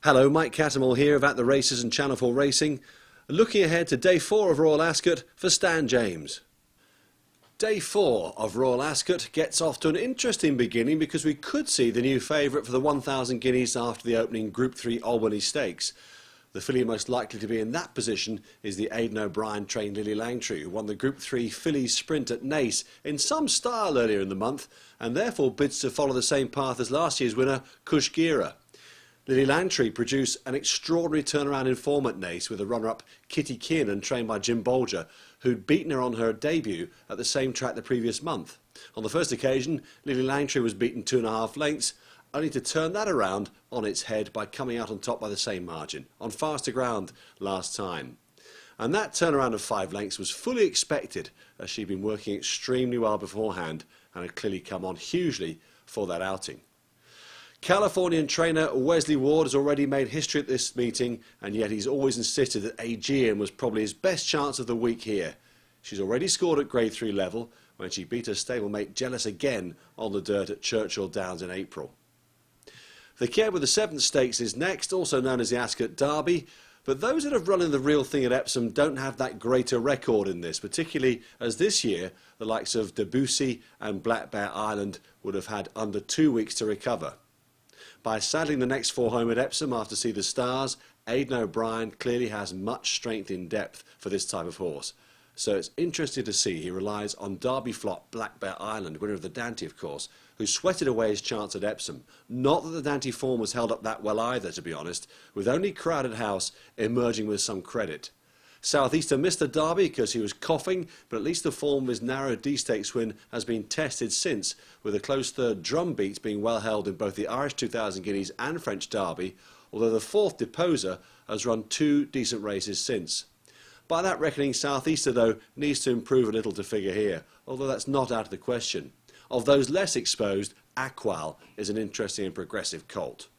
Hello, Mike Cattermole here about the races and Channel 4 Racing. Looking ahead to Day 4 of Royal Ascot for Stan James. Day 4 of Royal Ascot gets off to an interesting beginning because we could see the new favourite for the 1,000 guineas after the opening Group 3 Albany Stakes. The filly most likely to be in that position is the Aidan O'Brien trained Lily Langtry, who won the Group 3 Fillies Sprint at Naas in some style earlier in the month and therefore bids to follow the same path as last year's winner Kushgira. Lily Langtry produced an extraordinary turnaround in form at Naas with the runner-up Kitty Kiernan, trained by Jim Bolger, who'd beaten her on her debut at the same track the previous month. On the first occasion, Lily Langtry was beaten 2.5 lengths, only to turn that around on its head by coming out on top by the same margin, on faster ground last time. And that turnaround of 5 lengths was fully expected, as she'd been working extremely well beforehand and had clearly come on hugely for that outing. Californian trainer Wesley Ward has already made history at this meeting, and yet he's always insisted that Aegean was probably his best chance of the week here. She's already scored at Grade 3 level when she beat her stablemate Jealous again on the dirt at Churchill Downs in April. The Care with the 7th Stakes is next, also known as the Ascot Derby, but those that have run in the real thing at Epsom don't have that greater record in this, particularly as this year the likes of Debussy and Black Bear Island would have had under 2 weeks to recover. By saddling the next 4 home at Epsom after See the Stars, Aidan O'Brien clearly has much strength in depth for this type of horse. So it's interesting to see he relies on Derby flop Black Bear Island, winner of the Dante of course, who sweated away his chance at Epsom. Not that the Dante form was held up that well either, to be honest, with only Crowded House emerging with some credit. Southeaster missed the Derby because he was coughing, but at least the form of his narrow D-Stakes win has been tested since, with a close third Drumbeats being well held in both the Irish 2,000 guineas and French Derby, although the 4th Deposer has run 2 decent races since. By that reckoning, Southeaster though needs to improve a little to figure here, although that's not out of the question. Of those less exposed, Aqual is an interesting and progressive colt.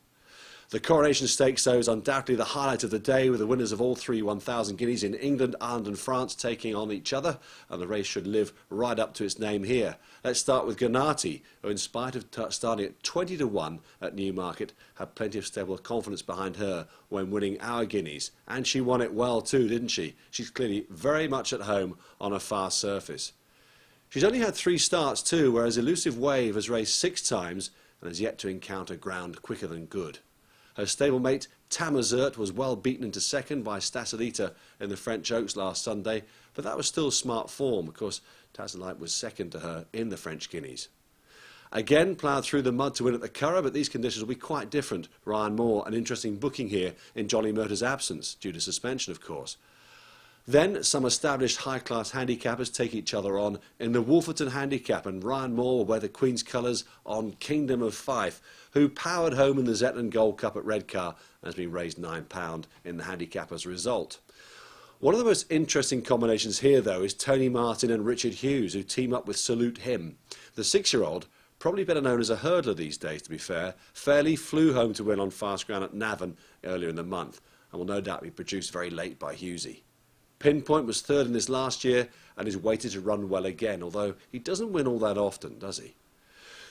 The Coronation Stakes, though, is undoubtedly the highlight of the day, with the winners of all 3 1,000 guineas in England, Ireland and France taking on each other, and the race should live right up to its name here. Let's start with Gennati, who in spite of starting at 20 to 1 at Newmarket, had plenty of stable confidence behind her when winning our guineas, and she won it well too, didn't she? She's clearly very much at home on a fast surface. She's only had 3 starts too, whereas Elusive Wave has raced 6 times and has yet to encounter ground quicker than good. Her stablemate Tamazert was well beaten into second by Stasolita in the French Oaks last Sunday, but that was still smart form. Of course, Tasolite was second to her in the French Guineas. Again, ploughed through the mud to win at the Curragh, but these conditions will be quite different. Ryan Moore, an interesting booking here in Jolly Murder's absence, due to suspension of course. Then some established high-class handicappers take each other on in the Wolferton Handicap, and Ryan Moore will wear the Queen's colours on Kingdom of Fife, who powered home in the Zetland Gold Cup at Redcar and has been raised £9 in the handicap as a result. One of the most interesting combinations here, though, is Tony Martin and Richard Hughes, who team up with Salute Him. The 6-year-old, probably better known as a hurdler these days to be fair, fairly flew home to win on fast ground at Navan earlier in the month and will no doubt be produced very late by Hughesy. Pinpoint was 3rd in this last year and is weighted to run well again, although he doesn't win all that often, does he?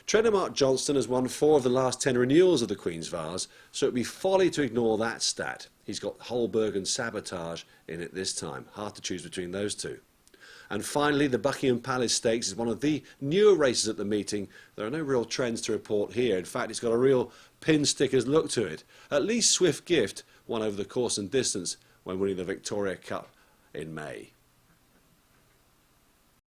Trainer Mark Johnston has won 4 of the last 10 renewals of the Queen's Vase, so it would be folly to ignore that stat. He's got Holberg and Sabotage in it this time. Hard to choose between those two. And finally, the Buckingham Palace Stakes is one of the newer races at the meeting. There are no real trends to report here. In fact, it's got a real pin stickers look to it. At least Swift Gift won over the course and distance when winning the Victoria Cup in May.